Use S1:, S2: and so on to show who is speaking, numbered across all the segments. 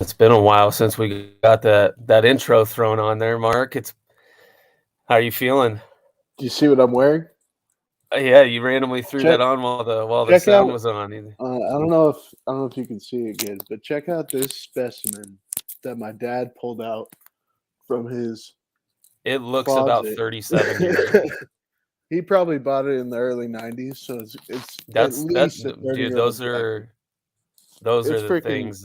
S1: It's been a while since we got that intro thrown on there, Mark. How are you feeling?
S2: Do you see what I'm wearing?
S1: Yeah, you randomly threw
S2: Check
S1: that on while the
S2: check out.
S1: sound was on.
S2: I don't know if you can see it good, but check out this specimen that my dad pulled out from his
S1: It looks about
S2: closet.
S1: 37 years old.
S2: He probably bought it in the early '90s, so it's at
S1: That's that
S2: least a
S1: dude.
S2: 30-year-old jacket.
S1: Those are
S2: It's
S1: the
S2: freaking
S1: things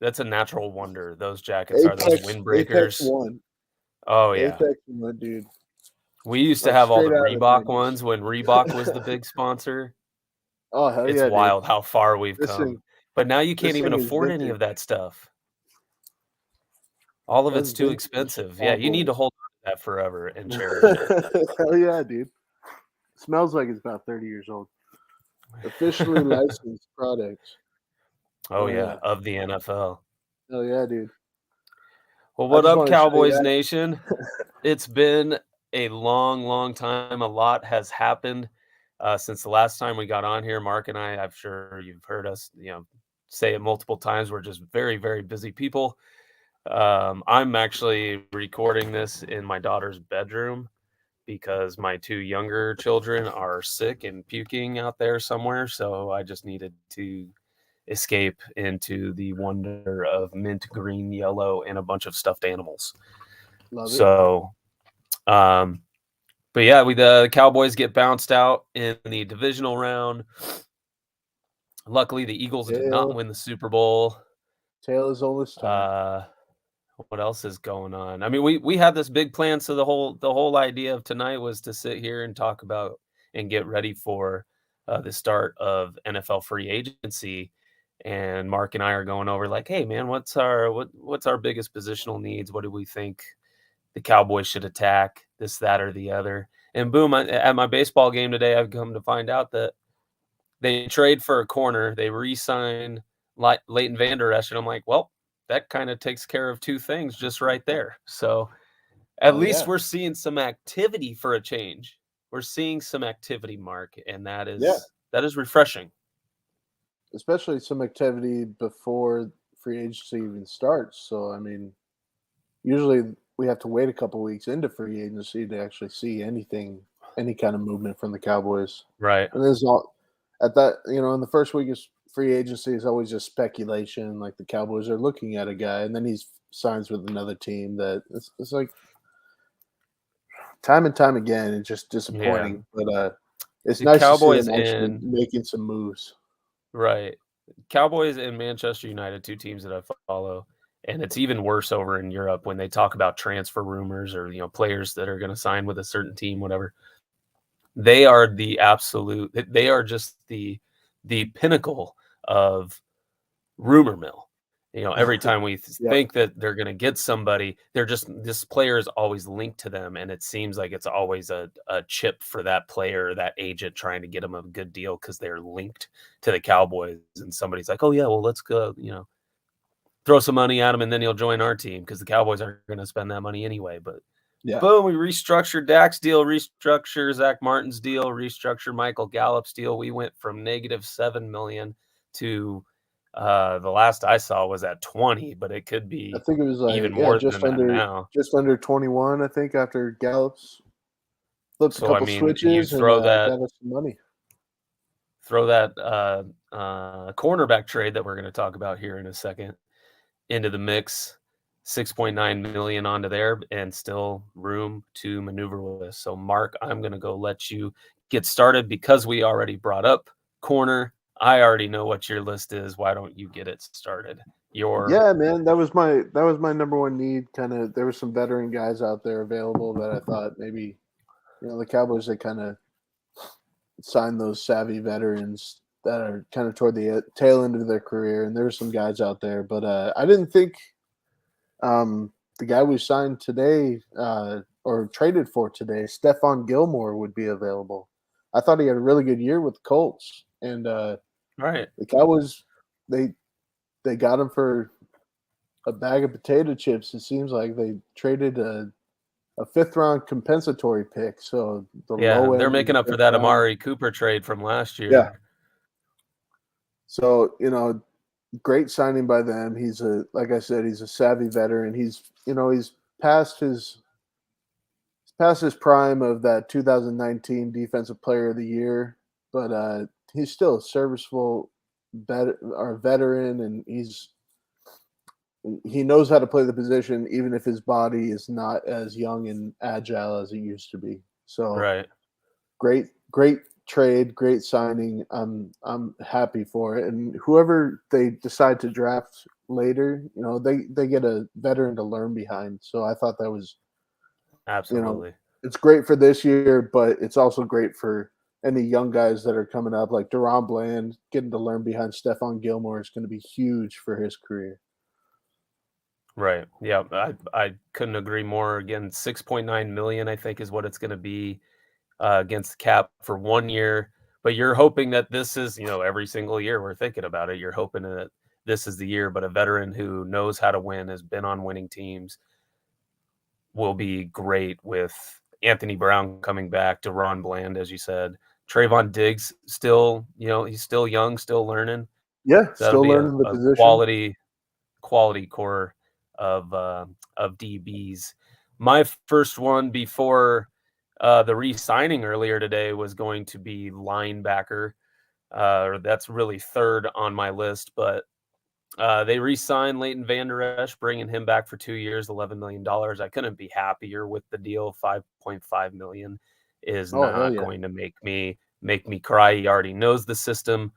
S1: that's a natural wonder. Those jackets are those
S2: Apex
S1: windbreakers.
S2: One,
S1: Oh yeah.
S2: Apex One, dude.
S1: We used to
S2: Like
S1: have all
S2: straight
S1: the
S2: out of the
S1: Reebok
S2: '90s.
S1: ones when Reebok was the big sponsor.
S2: Oh hell
S1: It's
S2: yeah, dude!
S1: wild how far we've
S2: This
S1: come.
S2: thing,
S1: But now you can't
S2: this
S1: even
S2: thing is
S1: afford any of
S2: vintage.
S1: that stuff. All of
S2: That's
S1: it's too
S2: vintage
S1: expensive. Yeah,
S2: on
S1: you need to
S2: boys.
S1: hold on to that forever and cherish it.
S2: Hell yeah, dude! Smells like it's about 30 years old. Officially licensed products.
S1: Oh
S2: Oh
S1: yeah,
S2: yeah.
S1: of the NFL.
S2: Oh yeah, dude.
S1: Well,
S2: I
S1: what
S2: just
S1: up,
S2: want to show you
S1: Cowboys
S2: that.
S1: Nation? It's been a long, long time. A lot has happened since the last time we got on here. Mark and I, I'm sure you've heard us, say it multiple times. We're just very, very busy people. I'm actually recording this in my daughter's bedroom because my two younger children are sick and puking out there somewhere. So I just needed to escape into the wonder of mint green, yellow, and a bunch of stuffed animals.
S2: Love it.
S1: So, um, but yeah, the Cowboys get bounced out in the divisional round. Luckily, the Eagles did not
S2: Tail,
S1: win the Super Bowl.
S2: tail is always turning.
S1: Uh, what else is going on? I mean, we had this big plan, so the whole idea of tonight was to sit here and talk about and get ready for the start of NFL free agency. And Mark and I are going over like, hey man, what's our biggest positional needs? What do we think the Cowboys should attack? This, that, or the other. And boom, at my baseball game today, I've come to find out that they trade for a corner. They re-sign Leighton Vander Esch, and I'm like, well, that kind of takes care of two things just right there. So at
S2: Oh
S1: least
S2: yeah.
S1: we're seeing some activity for a change. We're seeing some activity, Mark, and that
S2: Yeah.
S1: is refreshing.
S2: Especially some activity before free agency even starts. So I mean, usually we have to wait a couple weeks into free agency to actually see anything, any kind of movement from the Cowboys.
S1: Right.
S2: And this is all at that, in the first week of free agency is always just speculation. Like the Cowboys are looking at a guy, and then he signs with another team. That it's like time and time again, it's just
S1: Yeah.
S2: disappointing. But it's
S1: The
S2: nice to see
S1: Cowboys
S2: them actually
S1: and
S2: making some moves.
S1: right. Cowboys and Manchester United, two teams that I follow. And it's even worse over in Europe when they talk about transfer rumors or players that are going to sign with a certain team, whatever. They are the absolute. They are just the pinnacle of rumor mill. Every time we
S2: Yep.
S1: think that they're going to get somebody, this player is always linked to them, and it seems like it's always a chip for that player, that agent trying to get them a good deal because they're linked to the Cowboys. And somebody's like, "Oh yeah, well let's go, throw some money at him, and then he'll join our team because the Cowboys aren't going to spend that money anyway." But
S2: Yeah.
S1: boom, we restructured Dak's deal, restructure Zach Martin's deal, restructure Michael Gallup's deal. We went from -7 million to the last I saw was at 20, but it could
S2: I
S1: be
S2: think it was
S1: even
S2: like
S1: more than that now.
S2: just under 21. I think after Gallup's flipped a
S1: So I
S2: couple
S1: mean, you
S2: switches and
S1: throw that
S2: got us some money.
S1: throw that cornerback trade that we're going to talk about here in a second into the mix. 6.9 million onto there and still room to maneuver with. So Mark, I'm going to go let you get started because we already brought up corner. I already know what your list is. Why don't you get it started?
S2: Yeah, man, that was my number one need. Kind of, there were some veteran guys out there available that I thought maybe, the Cowboys, they kind of sign those savvy veterans that are kind of toward the tail end of their career, and there were some guys out there, but I didn't think the guy we signed today or traded for today, Stephon Gilmore, would be available. I thought he had a really good year with the Colts, and
S1: Right.
S2: the Cowboys they they got him for a bag of potato chips. It seems like they traded a fifth round compensatory pick, so the
S1: Yeah,
S2: low
S1: they're
S2: end of the
S1: making up for
S2: fifth
S1: that
S2: round.
S1: Amari Cooper trade from last
S2: Yeah.
S1: year.
S2: So great signing by them. He's a like I said, he's a savvy veteran. He's past his past his prime of that 2019 Defensive Player of the Year, but he's still a serviceable veteran, and he knows how to play the position, even if his body is not as young and agile as it used to be. So
S1: Right.
S2: great trade, great signing. I'm happy for it, and whoever they decide to draft later, they get a veteran to learn behind. So I thought that was, you know,
S1: Absolutely.
S2: it's great for this year, but it's also great for any young guys that are coming up, like Deron Bland, getting to learn behind Stephon Gilmore is going to be huge for his career.
S1: Right. Yeah, I couldn't agree more. Again, 6.9 million I think is what it's going to be against the cap for 1 year. But you're hoping that this is, every single year we're thinking about it. You're hoping that this is the year, but a veteran who knows how to win, has been on winning teams, will be great with Anthony Brown coming back, Deron Bland, as you said. Trayvon Diggs still, he's still young, still learning.
S2: Yeah,
S1: So that'll
S2: still
S1: be a,
S2: learning the
S1: a
S2: position.
S1: quality core of DBs. My first one before the re-signing earlier today was going to be linebacker. That's really third on my list, but they re-signed Leighton Vander Esch, bringing him back for 2 years, $11 million. I couldn't be happier with the deal. 5.5 million is
S2: Oh hell
S1: not
S2: yeah,
S1: going to make me cry. He already knows the system.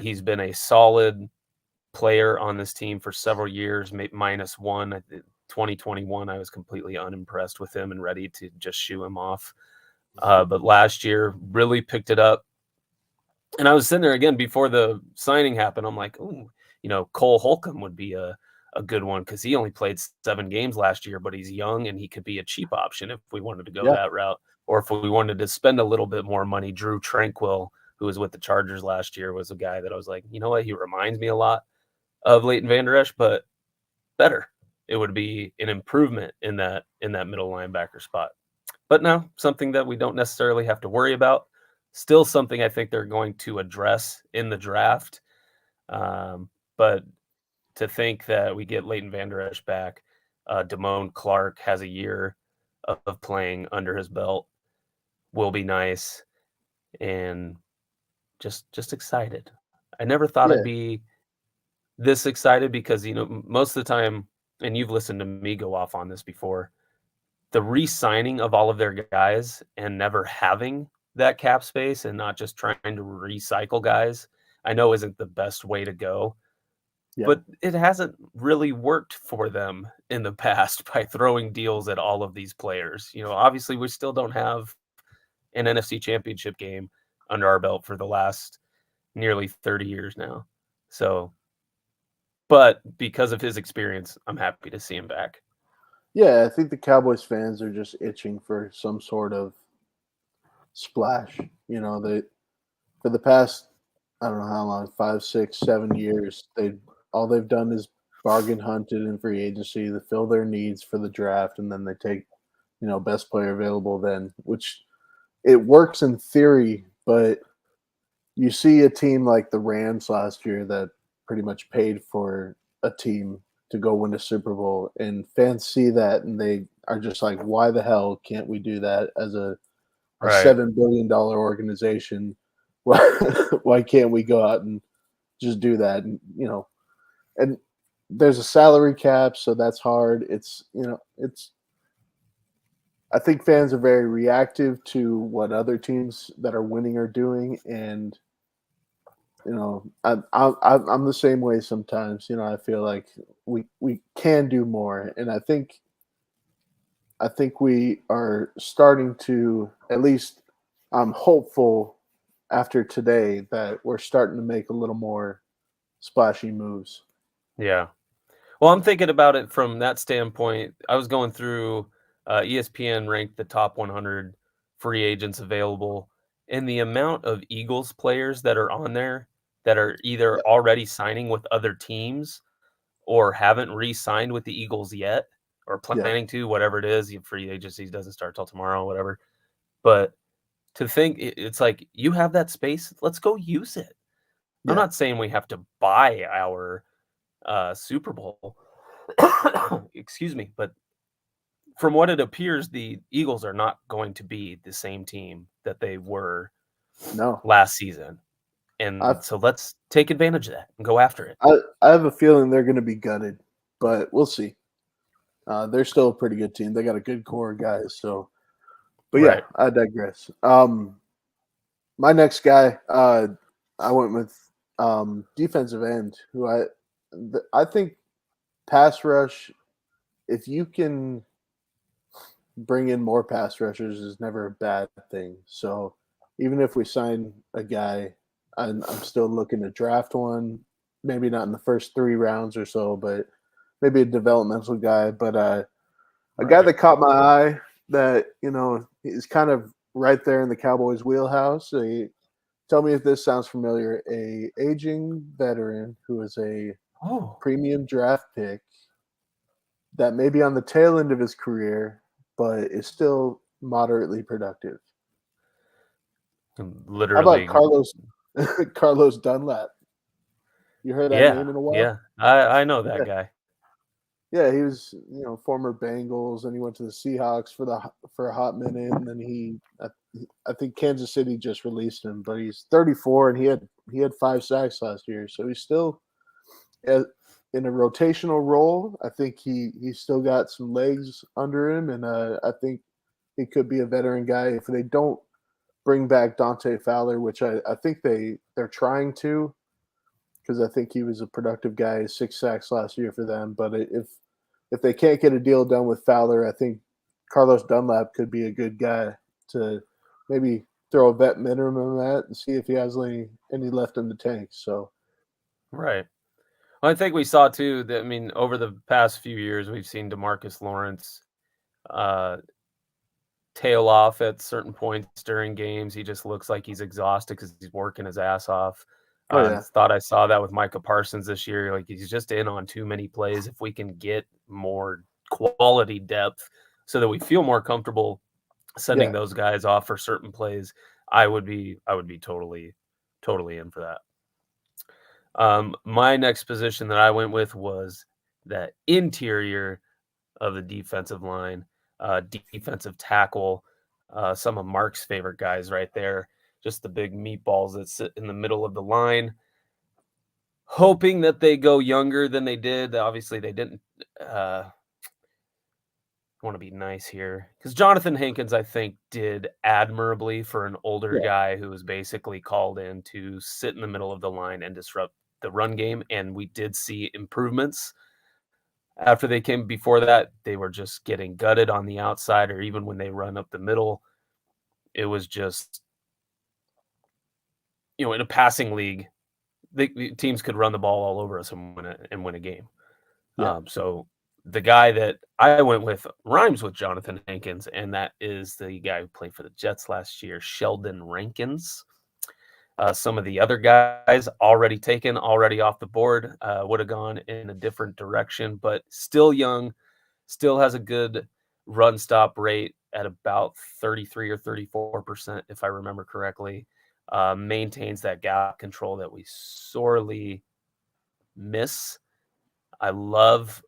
S1: He's been a solid player on this team for several years, minus one. 2021, I was completely unimpressed with him and ready to just shoo him off. But last year, really picked it up. And I was sitting there again before the signing happened. I'm like, ooh, Cole Holcomb would be a good one because he only played 7 games last year, but he's young and he could be a cheap option if we wanted to go
S2: yeah,
S1: that route. Or if we wanted to spend a little bit more money, Drew Tranquil, who was with the Chargers last year, was a guy that I was like, you know what? He reminds me a lot of Leighton Vander Esch, but better. It would be an improvement in that middle linebacker spot. But no, something that we don't necessarily have to worry about. Still something I think they're going to address in the draft. But to think that we get Leighton Vander Esch back, Damone Clark has a year of playing under his belt, will be nice, and just excited. I never thought I'd
S2: yeah,
S1: be this excited because, most of the time, and you've listened to me go off on this before, the re-signing of all of their guys and never having that cap space and not just trying to recycle guys, I know isn't the best way to go,
S2: yeah,
S1: but it hasn't really worked for them in the past by throwing deals at all of these players. Obviously we still don't have an NFC championship game under our belt for the last nearly 30 years now. So, but because of his experience, I'm happy to see him back.
S2: yeah. I think the Cowboys fans are just itching for some sort of splash. They for the past, I don't know how long, 5, 6, 7 years, they've done is bargain hunted in free agency to fill their needs for the draft, and then they take, best player available then, which it works in theory, but you see a team like the Rams last year that pretty much paid for a team to go win a Super Bowl, and fans see that and they are just like, why the hell can't we do that as a
S1: Right.
S2: $7 billion organization? Why, why can't we go out and just do that? And there's a salary cap, so that's hard. It's I think fans are very reactive to what other teams that are winning are doing, and I'm the same way sometimes. I feel like we can do more, and I think we are starting to, at least I'm hopeful after today that we're starting to make a little more splashy moves.
S1: Yeah. Well, I'm thinking about it from that standpoint. I was going through ESPN ranked the top 100 free agents available, and the amount of Eagles players that are on there that are either
S2: Yeah,
S1: already signing with other teams or haven't re-signed with the Eagles yet or
S2: yeah,
S1: planning to, whatever it is. Free agency doesn't start till tomorrow, whatever. But to think it's like you have that space, let's go use it. I'm
S2: Yeah.
S1: not saying we have to buy our Super Bowl. Excuse me, but from what it appears, the Eagles are not going to be the same team that they were
S2: No.
S1: last season.
S2: I
S1: And so let's take advantage of that and go after it.
S2: I have a feeling they're going to be gutted, but we'll see. They're still a pretty good team. They got a good core of guys. So, but yeah,
S1: Right.
S2: I digress. My next guy, I went with defensive end, who I think pass rush. If you can bring in more pass rushers, is never a bad thing. So, even if we sign a guy, I'm still looking to draft one. Maybe not in the first 3 rounds or so, but maybe a developmental guy. But a guy
S1: Right.
S2: that caught my eye that is kind of right there in the Cowboys' wheelhouse. Tell me if this sounds familiar. A aging veteran who is a
S1: Oh,
S2: premium draft pick that may be on the tail end of his career, but is still moderately productive. How about
S1: literally.
S2: Carlos Carlos Dunlap? You heard that
S1: Yeah.
S2: name in a while?
S1: Yeah. I know that
S2: Yeah.
S1: guy.
S2: Yeah, he was, former Bengals, and he went to the Seahawks for a hot minute, and then I think Kansas City just released him, but he's 34 and he had 5 sacks last year, so he's still uh, in a rotational role. I think he's still got some legs under him, and I think he could be a veteran guy if they don't bring back Dante Fowler, which I think they're trying to, because I think he was a productive guy, 6 sacks last year for them. But if they can't get a deal done with Fowler, I think Carlos Dunlap could be a good guy to maybe throw a vet minimum at and see if he has any left in the tank. So
S1: Right. Well, I think we saw too that, I mean, over the past few years, we've seen Demarcus Lawrence uh, tail off at certain points during games. He just looks like he's exhausted because he's working his ass off.
S2: oh yeah,
S1: Thought I saw that with Micah Parsons this year. Like, he's just in on too many plays. If we can get more quality depth so that we feel more comfortable sending
S2: yeah,
S1: those guys off for certain plays, I would be totally in for that. My next position that I went with was the interior of the defensive line, defensive tackle. Some of Mark's favorite guys right there, just the big meatballs that sit in the middle of the line. Hoping that they go younger than they did. Obviously, they didn't. Want to be nice here because Jonathan Hankins, I think, did admirably for an older
S2: yeah,
S1: guy who was basically called in to sit in the middle of the line and disrupt the run game. And we did see improvements after they came. Before that, they were just getting gutted on the outside, or even when they run up the middle, it was just, in a passing league, the teams could run the ball all over us and win a game.
S2: yeah.
S1: So the guy that I went with rhymes with Jonathan Hankins, and that is the guy who played for the Jets last year, Sheldon Rankins. Some of the other guys already taken, already off the board, would have gone in a different direction, but still young, still has a good run stop rate at about 33 or 34%, if I remember correctly. Maintains that gap control that we sorely miss. I love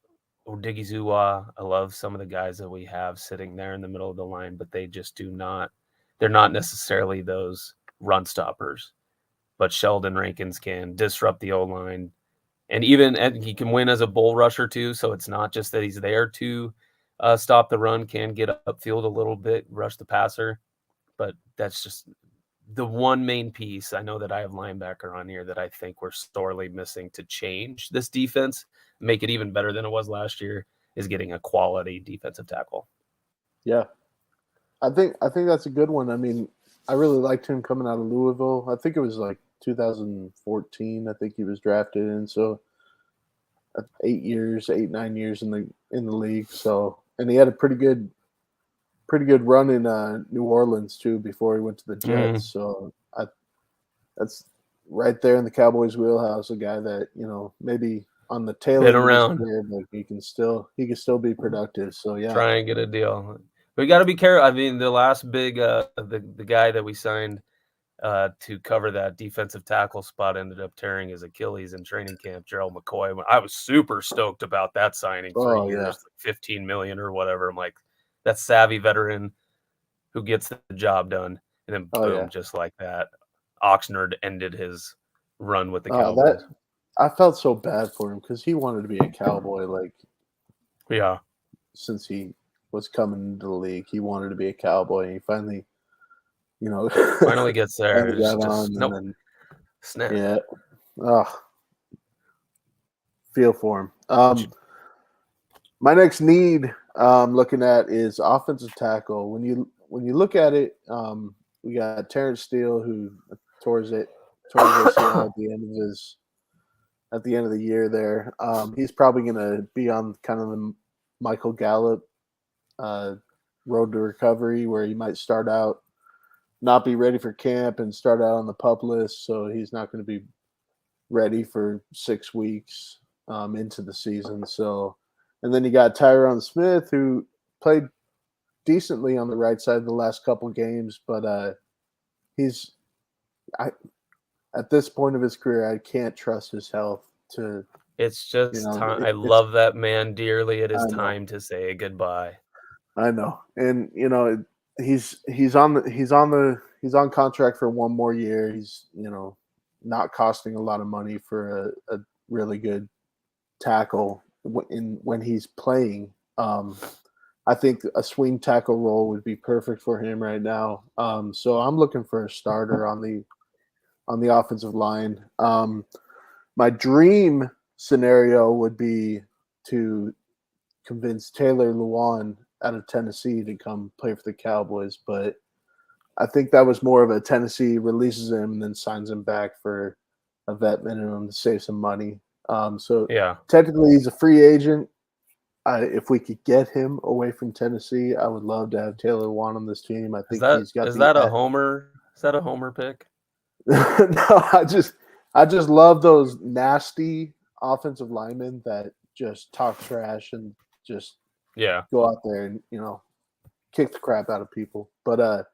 S1: Odigizua. I love some of the guys that we have sitting there in the middle of the line, but they just do not, they're not necessarily those run stoppers. But Sheldon Rankins can disrupt the O line, and he can win as a bull rusher too. So it's not just that he's there to stop the run, can get upfield a little bit, rush the passer, but that's just the one main piece. I know that I have linebacker on here that I think we're sorely missing to change this defense, make it even better than it was last year, is getting a quality defensive tackle.
S2: Yeah. I think that's a good one. I mean, I really liked him coming out of Louisville. I think it was like 2014. I think he was drafted, and so 8 years, 8 9 years in the league. So, and he had a pretty good run in New Orleans too before he went to the Jets.
S1: Mm,
S2: So that's right there in the Cowboys' wheelhouse. A guy that maybe on the tail
S1: been
S2: end of his
S1: around,
S2: career, but he can still be productive. So yeah,
S1: try and get a deal. We got to be careful. I mean, the last big, the guy that we signed to cover that defensive tackle spot, ended up tearing his Achilles in training camp. Gerald McCoy. I was super stoked about that signing.
S2: Oh
S1: 3 years,
S2: yeah.
S1: like 15 million or whatever. I'm like, that savvy veteran who gets the job done, and then
S2: Oh
S1: boom,
S2: yeah.
S1: just like that, Oxnard ended his run with the
S2: That
S1: Cowboys.
S2: I felt so bad for him because he wanted to be a Cowboy. Like
S1: Yeah,
S2: since he was coming into the league, he wanted to be a Cowboy. And he finally,
S1: finally gets there.
S2: finally
S1: It's
S2: got
S1: just
S2: on, and
S1: nope,
S2: then
S1: snap.
S2: yeah, oh, feel for him.
S1: What you,
S2: My next need looking at is offensive tackle. When you look at it, we got Terrence Steele who tore his ACL at the end of the year. There, he's probably going to be on kind of the Michael Gallup uh, road to recovery, where he might start out not be ready for camp and start out on the pup list, so he's not going to be ready for 6 weeks into the season. So, and then you got Tyron Smith who played decently on the right side the last couple games, but he's I at this point of his career, I can't trust his health to
S1: it's just time. I
S2: it's
S1: love that man dearly. It is
S2: I know.
S1: time to say goodbye.
S2: I know. And he's on contract for one more year. He's, not costing a lot of money for a really good tackle when he's playing. I think a swing tackle role would be perfect for him right now. So I'm looking for a starter on the offensive line. My dream scenario would be to convince Taylor Lewan out of Tennessee to come play for the Cowboys, but I think that was more of a Tennessee releases him and then signs him back for a vet minimum to save some money. So
S1: Yeah,
S2: technically, he's a free agent. If we could get him away from Tennessee, I would love to have Taylor Lewan on this team. I
S1: is
S2: think
S1: that
S2: he's got
S1: is
S2: the
S1: that a homer? Is that a homer pick?
S2: no, I just love those nasty offensive linemen that just talk trash and just
S1: Yeah,
S2: go out there and kick the crap out of people. But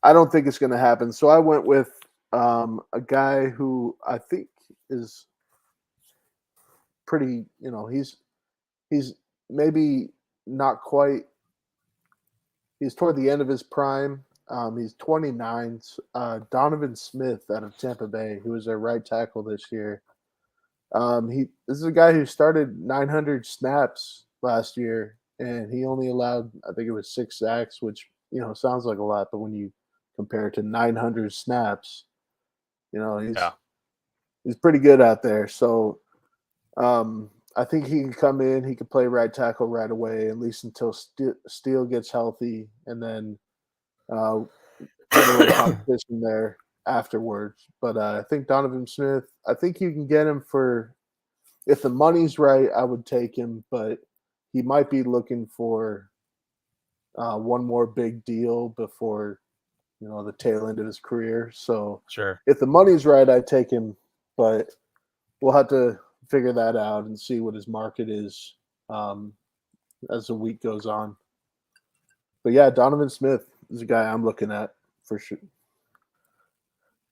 S2: I don't think it's going to happen. So I went with a guy who I think is pretty. He's maybe not quite. He's toward the end of his prime. He's 29. Donovan Smith out of Tampa Bay, who was their right tackle this year. This is a guy who started 900 snaps last year, and he only allowed, I think it was 6 sacks, which sounds like a lot, but when you compare it to 900 snaps,
S1: yeah.
S2: he's pretty good out there. So I think he can come in, he can play right tackle right away, at least until Steele gets healthy, and then uh, get a little competition there afterwards. But I think Donovan Smith, I think you can get him for if the money's right, I would take him, but he might be looking for one more big deal before the tail end of his career. So
S1: Sure.
S2: if the money's right, I'd take him, but we'll have to figure that out and see what his market is um, as the week goes on. But yeah, Donovan Smith is a guy I'm looking at for sure.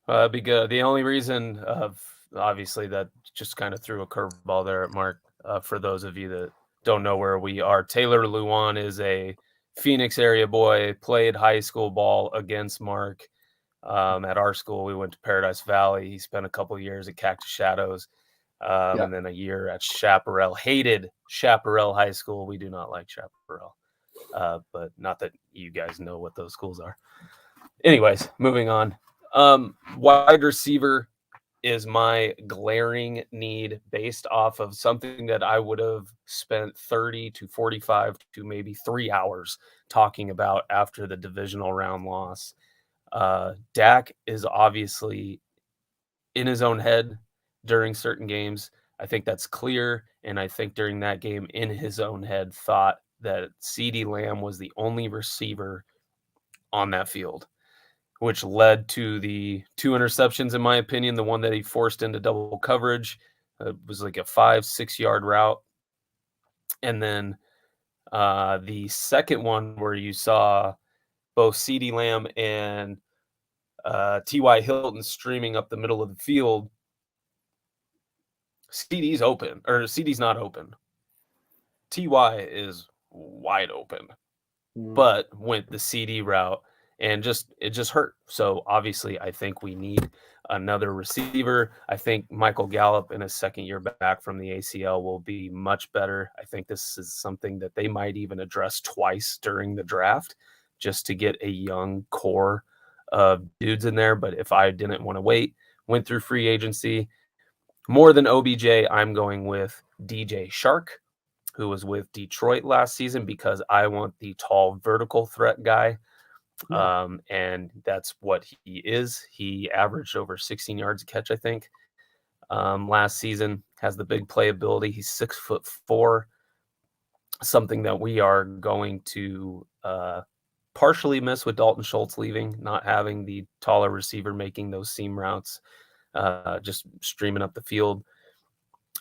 S1: That'd be good. The only reason of obviously that just kind of threw a curveball there at Mark. For those of you that don't know where we are, Taylor Luan is a Phoenix area boy. Played high school ball against Mark at our school. We went to Paradise Valley. He spent a couple years at Cactus Shadows,
S2: Yeah,
S1: and then a year at Chaparral. Hated Chaparral High School. We do not like Chaparral, but not that you guys know what those schools are. Anyways, moving on. Wide receiver is my glaring need based off of something that I would have spent 30 to 45 to maybe 3 hours talking about after the divisional round loss. Dak is obviously in his own head during certain games. I think that's clear. And I think during that game, in his own head, thought that CeeDee Lamb was the only receiver on that field, which led to the 2 interceptions, in my opinion. The one that he forced into double coverage was like a 5-6 yard route. And then the second one where you saw both CeeDee Lamb and T.Y. Hilton streaming up the middle of the field. CD's open, or CD's not open. Ty is wide open, but went the CD route, and it just hurt. So obviously, I think we need another receiver. I think Michael Gallup in his second year back from the ACL will be much better. I think this is something that they might even address twice during the draft, just to get a young core of dudes in there. But if I didn't want to went through free agency. More than OBJ, I'm going with DJ Shark, who was with Detroit last season, because I want the tall vertical threat guy.
S2: Yeah.
S1: And that's what he is. He averaged over 16 yards a catch, I think, last season. Has the big playability. He's 6'4", something that we are going to partially miss with Dalton Schultz leaving, not having the taller receiver making those seam routes, just streaming up the field.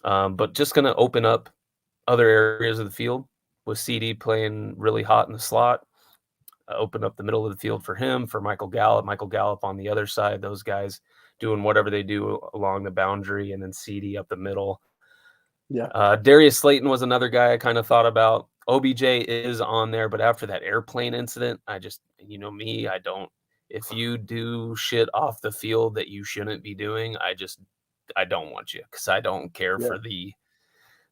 S1: But just going to open up other areas of the field with CD playing really hot in the slot. Open up the middle of the field for him, for Michael Gallup on the other side, those guys doing whatever they do along the boundary, and then CD up the middle.
S2: Yeah.
S1: Darius Slayton was another guy I kind of thought about. OBJ is on there, but after that airplane incident, I just, me, I don't. If you do shit off the field that you shouldn't be doing, I don't want you, because I don't care for the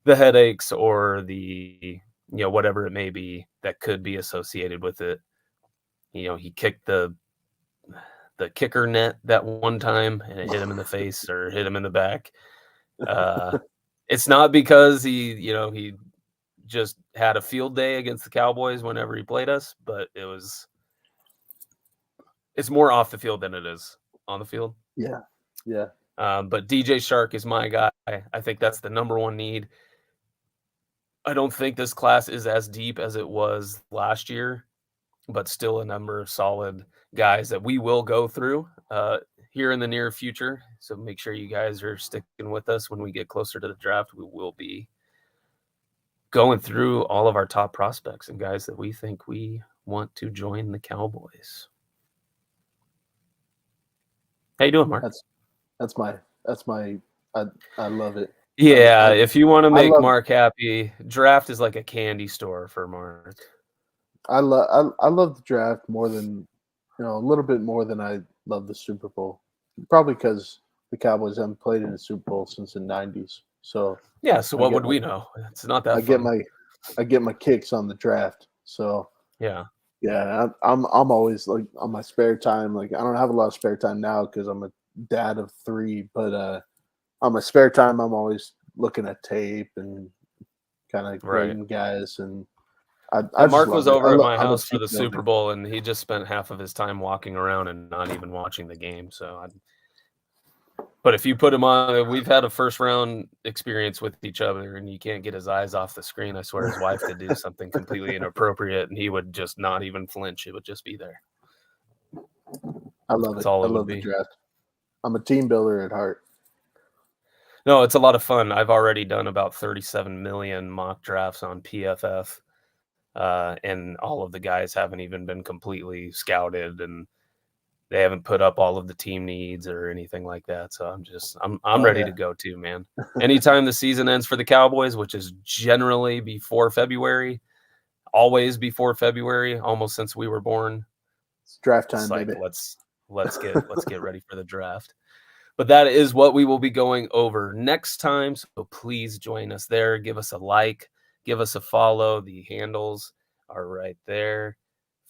S1: headaches or the whatever it may be that could be associated with it. He kicked the kicker net that one time, and it hit him in the face or hit him in the back. It's not because he just had a field day against the Cowboys whenever he played us, but it's more off the field than it is on the field.
S2: Yeah. Yeah.
S1: But DJ Shark is my guy. I think that's the number one need. I don't think this class is as deep as it was last year, but still a number of solid guys that we will go through here in the near future. So make sure you guys are sticking with us when we get closer to the draft. We will be going through all of our top prospects and guys that we think we want to join the Cowboys. How you doing, Mark?
S2: That's my I love it.
S1: Yeah, if you want to make Mark happy, draft is like a candy store for Mark.
S2: I love the draft more than, a little bit more than I love the Super Bowl. Probably because the Cowboys haven't played in a Super Bowl since the '90s. So
S1: yeah, so what would we know? It's not that fun.
S2: I get my kicks on the draft. So
S1: yeah,
S2: I'm always like on my spare time. Like, I don't have a lot of spare time now because I'm a dad of 3, but on my spare time I'm always looking at tape and kind of grading guys. And
S1: Mark was over at my house for the Super Bowl, and he just spent half of his time walking around and not even watching the game. But if you put him on, we've had a first round experience with each other, and you can't get his eyes off the screen. I swear his wife could do something completely inappropriate, and he would just not even flinch. It would just be there.
S2: I love it. I love the draft. I'm a team builder at heart.
S1: No, it's a lot of fun. I've already done about 37 million mock drafts on PFF. And all of the guys haven't even been completely scouted, and they haven't put up all of the team needs or anything like that. So I'm ready to go too, man. Anytime the season ends for the Cowboys, which is generally before February, always before February, almost since we were born.
S2: It's draft time, baby.
S1: Let's get ready for the draft. But that is what we will be going over next time. So please join us there. Give us a like. Give us a follow. The handles are right there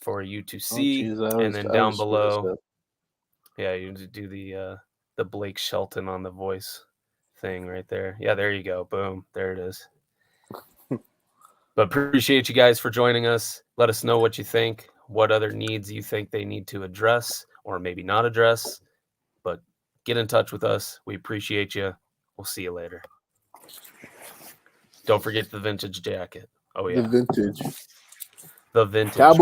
S1: for you to see. And then down below, you do the Blake Shelton on the voice thing right there. Yeah, there you go. Boom. There it is. But appreciate you guys for joining us. Let us know what you think, what other needs you think they need to address or maybe not address. But get in touch with us. We appreciate you. We'll see you later. Don't forget the vintage jacket. Oh, yeah.
S2: The vintage.
S1: Cowboy